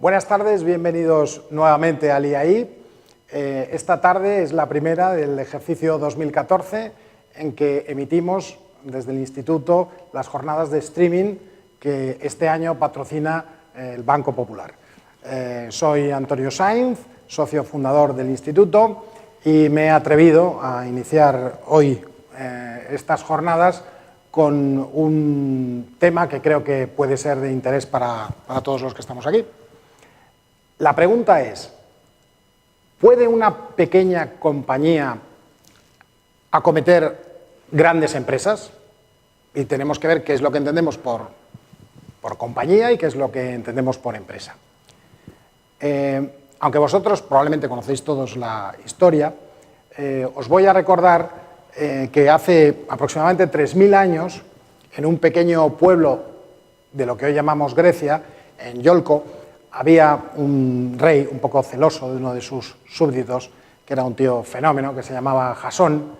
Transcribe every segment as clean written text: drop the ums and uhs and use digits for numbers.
Buenas tardes, bienvenidos nuevamente al IAI. Esta tarde es la primera del ejercicio 2014 en que emitimos desde el Instituto las jornadas de streaming que este año patrocina el Banco Popular. Soy Antonio Sainz, socio fundador del Instituto, y me he atrevido a iniciar hoy estas jornadas con un tema que creo que puede ser de interés para todos los que estamos aquí. La pregunta es, ¿puede una pequeña compañía acometer grandes empresas? Y tenemos que ver qué es lo que entendemos por compañía y qué es lo que entendemos por empresa. Aunque vosotros probablemente conocéis todos la historia, os voy a recordar que hace aproximadamente 3.000 años, en un pequeño pueblo de lo que hoy llamamos Grecia, en Iolco, había un rey un poco celoso de uno de sus súbditos, que era un tío fenómeno, que se llamaba Jasón,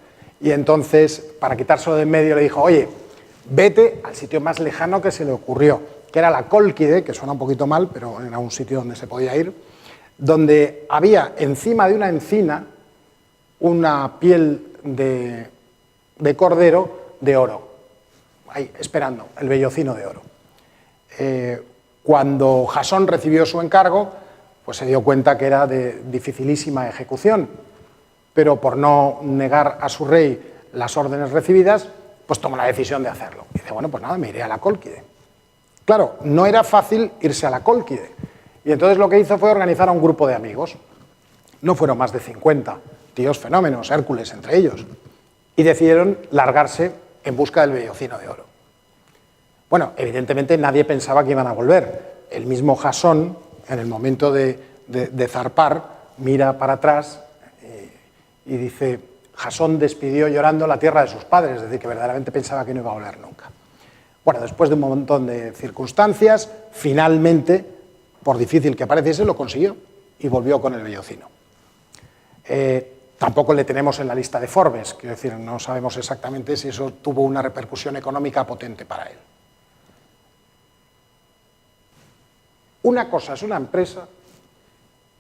y entonces, para quitárselo de en medio, le dijo, oye, vete al sitio más lejano que se le ocurrió, que era la Cólquide, que suena un poquito mal, pero era un sitio donde se podía ir, donde había encima de una encina una piel de cordero de oro, ahí esperando, el vellocino de oro. Cuando Jasón recibió su encargo, pues se dio cuenta que era de dificilísima ejecución, pero por no negar a su rey las órdenes recibidas, pues tomó la decisión de hacerlo. Y dice, bueno, pues nada, me iré a la Cólquide. Claro, no era fácil irse a la Cólquide, y entonces lo que hizo fue organizar a un grupo de amigos. No fueron más de 50 tíos fenómenos, Hércules entre ellos, y decidieron largarse en busca del vellocino de oro. Bueno, evidentemente nadie pensaba que iban a volver. El mismo Jasón, en el momento de zarpar, mira para atrás y dice, Jasón despidió llorando la tierra de sus padres, es decir, que verdaderamente pensaba que no iba a volver nunca. Bueno, después de un montón de circunstancias, finalmente, por difícil que pareciese, lo consiguió y volvió con el vellocino. Tampoco le tenemos en la lista de Forbes, quiero decir, no sabemos exactamente si eso tuvo una repercusión económica potente para él. Una cosa es una empresa,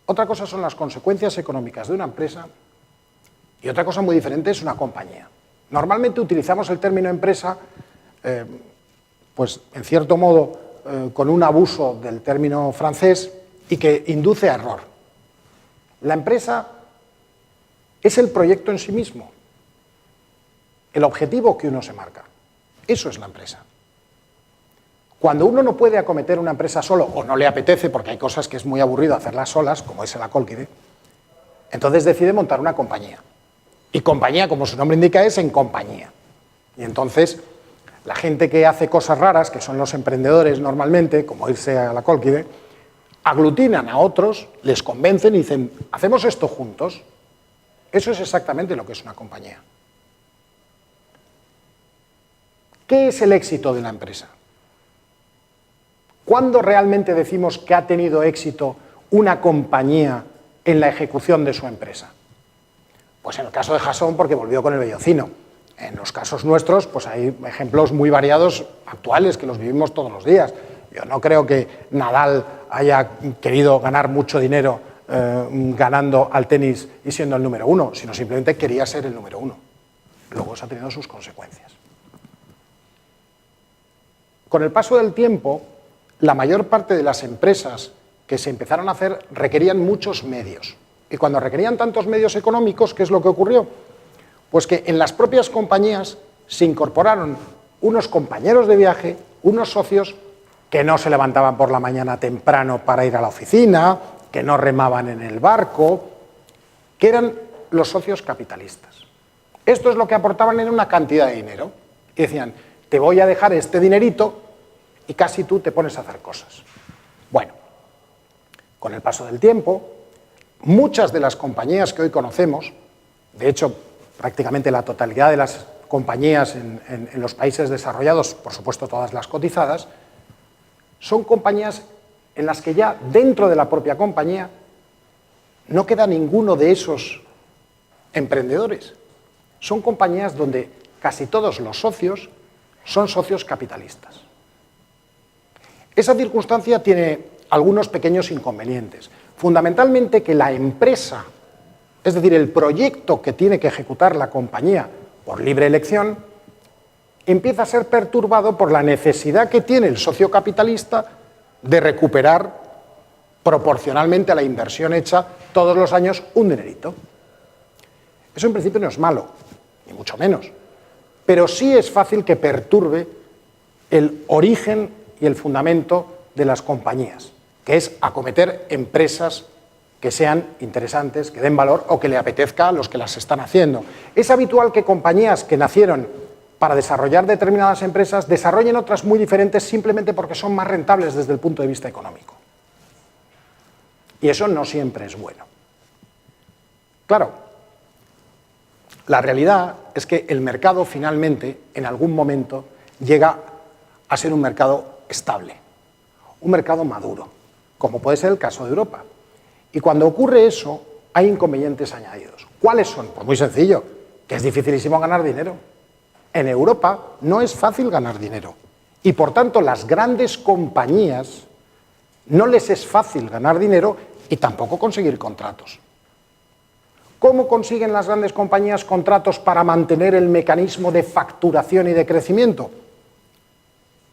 otra cosa son las consecuencias económicas de una empresa y otra cosa muy diferente es una compañía. Normalmente utilizamos el término empresa, pues en cierto modo, con un abuso del término francés y que induce a error. La empresa es el proyecto en sí mismo, el objetivo que uno se marca. Eso es la empresa. Cuando uno no puede acometer una empresa solo, o no le apetece, porque hay cosas que es muy aburrido hacerlas solas, como es la Cólquide, entonces decide montar una compañía. Y compañía, como su nombre indica, es en compañía. Y entonces, la gente que hace cosas raras, que son los emprendedores normalmente, como irse a la Cólquide, aglutinan a otros, les convencen y dicen, hacemos esto juntos. Eso es exactamente lo que es una compañía. ¿Qué es el éxito de una empresa? ¿Cuándo realmente decimos que ha tenido éxito una compañía en la ejecución de su empresa? Pues en el caso de Jasón, porque volvió con el vellocino. En los casos nuestros, pues hay ejemplos muy variados, actuales, que los vivimos todos los días. Yo no creo que Nadal haya querido ganar mucho dinero ganando al tenis y siendo el número uno, sino simplemente quería ser el número uno. Luego eso ha tenido sus consecuencias. Con el paso del tiempo, la mayor parte de las empresas que se empezaron a hacer requerían muchos medios. Y cuando requerían tantos medios económicos, ¿qué es lo que ocurrió? Pues que en las propias compañías se incorporaron unos compañeros de viaje, unos socios que no se levantaban por la mañana temprano para ir a la oficina, que no remaban en el barco, que eran los socios capitalistas. Esto es lo que aportaban en una cantidad de dinero. Y decían, te voy a dejar este dinerito y casi tú te pones a hacer cosas. Bueno, con el paso del tiempo, muchas de las compañías que hoy conocemos, de hecho, prácticamente la totalidad de las compañías en los países desarrollados, por supuesto todas las cotizadas, son compañías en las que ya dentro de la propia compañía no queda ninguno de esos emprendedores. Son compañías donde casi todos los socios son socios capitalistas. Esa circunstancia tiene algunos pequeños inconvenientes. Fundamentalmente que la empresa, es decir, el proyecto que tiene que ejecutar la compañía por libre elección, empieza a ser perturbado por la necesidad que tiene el socio capitalista de recuperar proporcionalmente a la inversión hecha todos los años un dinerito. Eso en principio no es malo, ni mucho menos, pero sí es fácil que perturbe el origen y el fundamento de las compañías, que es acometer empresas que sean interesantes, que den valor o que le apetezca a los que las están haciendo. Es habitual que compañías que nacieron para desarrollar determinadas empresas desarrollen otras muy diferentes simplemente porque son más rentables desde el punto de vista económico. Y eso no siempre es bueno. Claro, la realidad es que el mercado finalmente, en algún momento, llega a ser un mercado estable, un mercado maduro, como puede ser el caso de Europa. Y cuando ocurre eso, hay inconvenientes añadidos. ¿Cuáles son? Pues muy sencillo, que es dificilísimo ganar dinero. En Europa no es fácil ganar dinero y, por tanto, las grandes compañías no les es fácil ganar dinero y tampoco conseguir contratos. ¿Cómo consiguen las grandes compañías contratos para mantener el mecanismo de facturación y de crecimiento?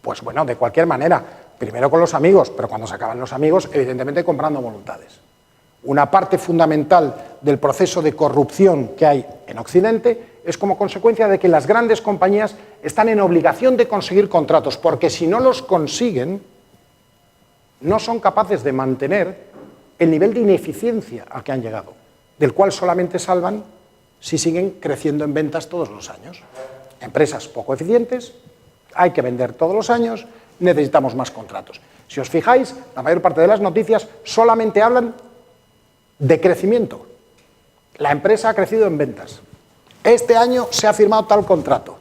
Pues bueno, de cualquier manera, primero con los amigos, pero cuando se acaban los amigos, evidentemente comprando voluntades. Una parte fundamental del proceso de corrupción que hay en Occidente es como consecuencia de que las grandes compañías están en obligación de conseguir contratos, porque si no los consiguen, no son capaces de mantener el nivel de ineficiencia al que han llegado, del cual solamente salvan si siguen creciendo en ventas todos los años. Empresas poco eficientes, hay que vender todos los años, necesitamos más contratos. Si os fijáis, la mayor parte de las noticias solamente hablan de crecimiento. La empresa ha crecido en ventas. Este año se ha firmado tal contrato.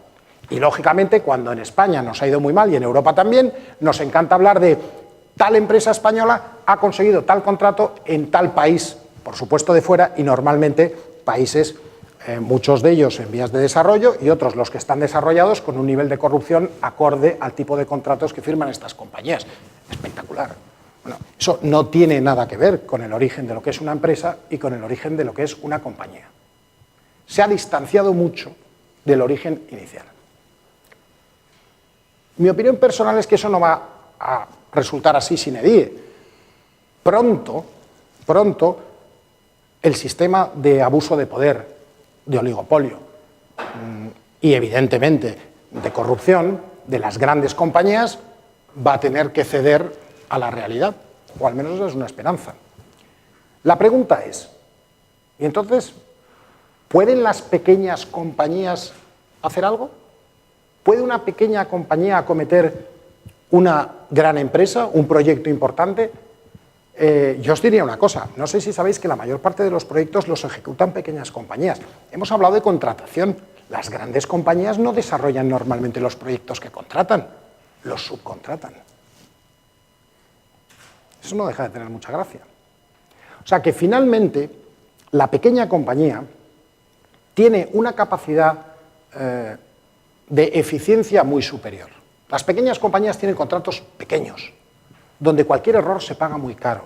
Y lógicamente, cuando en España nos ha ido muy mal y en Europa también, nos encanta hablar de tal empresa española ha conseguido tal contrato en tal país, por supuesto de fuera, y normalmente países, muchos de ellos en vías de desarrollo y otros los que están desarrollados con un nivel de corrupción acorde al tipo de contratos que firman estas compañías. Espectacular. Bueno, eso no tiene nada que ver con el origen de lo que es una empresa y con el origen de lo que es una compañía. Se ha distanciado mucho del origen inicial. Mi opinión personal es que eso no va a resultar así sine die. Pronto, el sistema de abuso de poder, de oligopolio y evidentemente de corrupción de las grandes compañías va a tener que ceder a la realidad, o al menos esa es una esperanza. La pregunta es, ¿y entonces pueden las pequeñas compañías hacer algo? ¿Puede una pequeña compañía acometer una gran empresa, un proyecto importante? Yo os diría una cosa, no sé si sabéis que la mayor parte de los proyectos los ejecutan pequeñas compañías. Hemos hablado de contratación. Las grandes compañías no desarrollan normalmente los proyectos que contratan, los subcontratan. Eso no deja de tener mucha gracia. O sea que finalmente la pequeña compañía tiene una capacidad de eficiencia muy superior. Las pequeñas compañías tienen contratos pequeños, donde cualquier error se paga muy caro.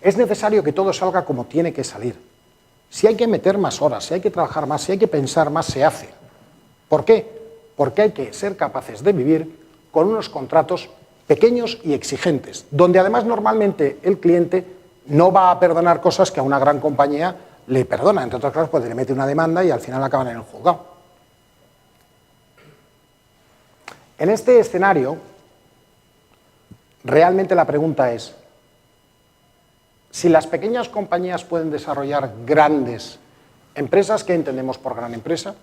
Es necesario que todo salga como tiene que salir. Si hay que meter más horas, si hay que trabajar más, si hay que pensar más, se hace. ¿Por qué? Porque hay que ser capaces de vivir con unos contratos pequeños y exigentes, donde además normalmente el cliente no va a perdonar cosas que a una gran compañía le perdona. Entre otras cosas, pues le mete una demanda y al final acaban en el juzgado. En este escenario, realmente la pregunta es, si las pequeñas compañías pueden desarrollar grandes empresas, ¿qué entendemos por gran empresa?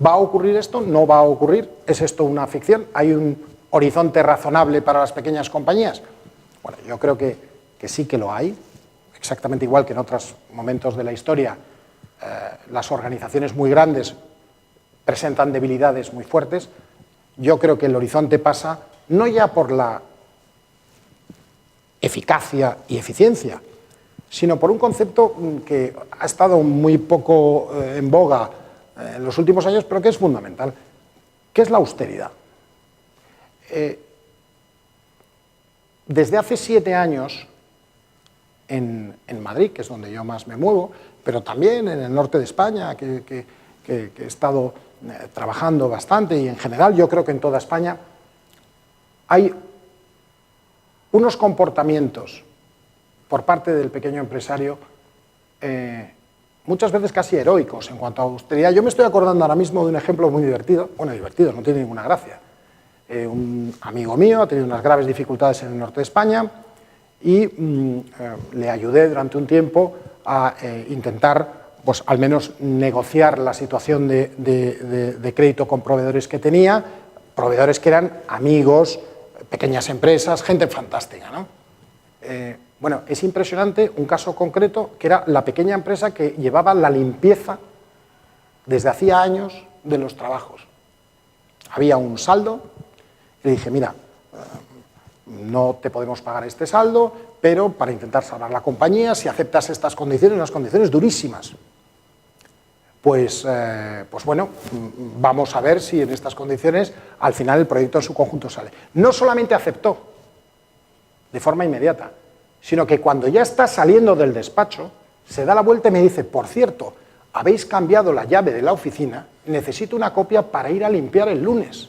¿Va a ocurrir esto? ¿No va a ocurrir? ¿Es esto una ficción? ¿Hay un horizonte razonable para las pequeñas compañías? Bueno, yo creo que sí que lo hay, exactamente igual que en otros momentos de la historia. Las organizaciones muy grandes presentan debilidades muy fuertes. Yo creo que el horizonte pasa no ya por la eficacia y eficiencia, sino por un concepto que ha estado muy poco en boga en los últimos años, pero que es fundamental, que es la austeridad. desde hace 7 años, en Madrid, que es donde yo más me muevo, pero también en el norte de España, que he estado trabajando bastante, y en general yo creo que en toda España, hay unos comportamientos por parte del pequeño empresario muchas veces casi heroicos en cuanto a austeridad. Yo me estoy acordando ahora mismo de un ejemplo muy divertido, bueno, divertido, no tiene ninguna gracia. Un amigo mío ha tenido unas graves dificultades en el norte de España y le ayudé durante un tiempo a intentar, pues al menos negociar la situación de crédito con proveedores que tenía, proveedores que eran amigos, pequeñas empresas, gente fantástica, ¿no? Bueno, es impresionante un caso concreto que era la pequeña empresa que llevaba la limpieza desde hacía años de los trabajos. Había un saldo y le dije, mira, no te podemos pagar este saldo, pero para intentar salvar la compañía, si aceptas estas condiciones, unas condiciones durísimas, pues bueno, vamos a ver si en estas condiciones al final el proyecto en su conjunto sale. No solamente aceptó de forma inmediata, sino que cuando ya está saliendo del despacho, se da la vuelta y me dice, por cierto, habéis cambiado la llave de la oficina, necesito una copia para ir a limpiar el lunes.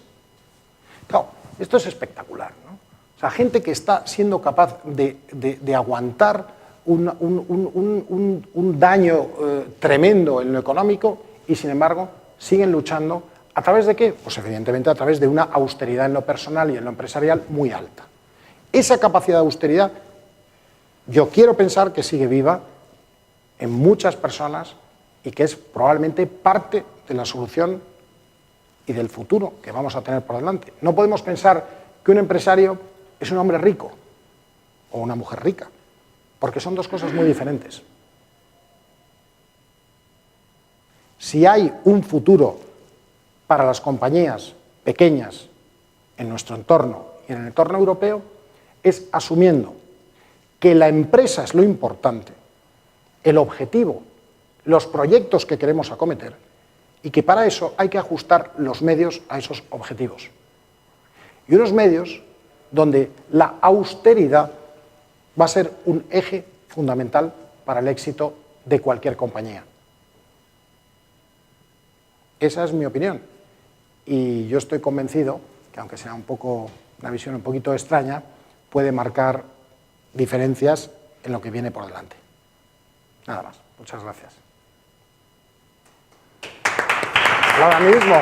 Claro, esto es espectacular, ¿no? O sea, gente que está siendo capaz de aguantar un daño tremendo en lo económico y, sin embargo, siguen luchando. ¿A través de qué? Pues evidentemente a través de una austeridad en lo personal y en lo empresarial muy alta. Esa capacidad de austeridad, yo quiero pensar que sigue viva en muchas personas y que es probablemente parte de la solución y del futuro que vamos a tener por delante. No podemos pensar que un empresario es un hombre rico o una mujer rica, porque son dos cosas muy diferentes. Si hay un futuro para las compañías pequeñas en nuestro entorno y en el entorno europeo, es asumiendo que la empresa es lo importante, el objetivo, los proyectos que queremos acometer, y que para eso hay que ajustar los medios a esos objetivos. Y unos medios donde la austeridad va a ser un eje fundamental para el éxito de cualquier compañía. Esa es mi opinión. Y yo estoy convencido que, aunque sea una visión un poquito extraña, puede marcar diferencias en lo que viene por delante. Nada más. Muchas gracias. Ahora mismo.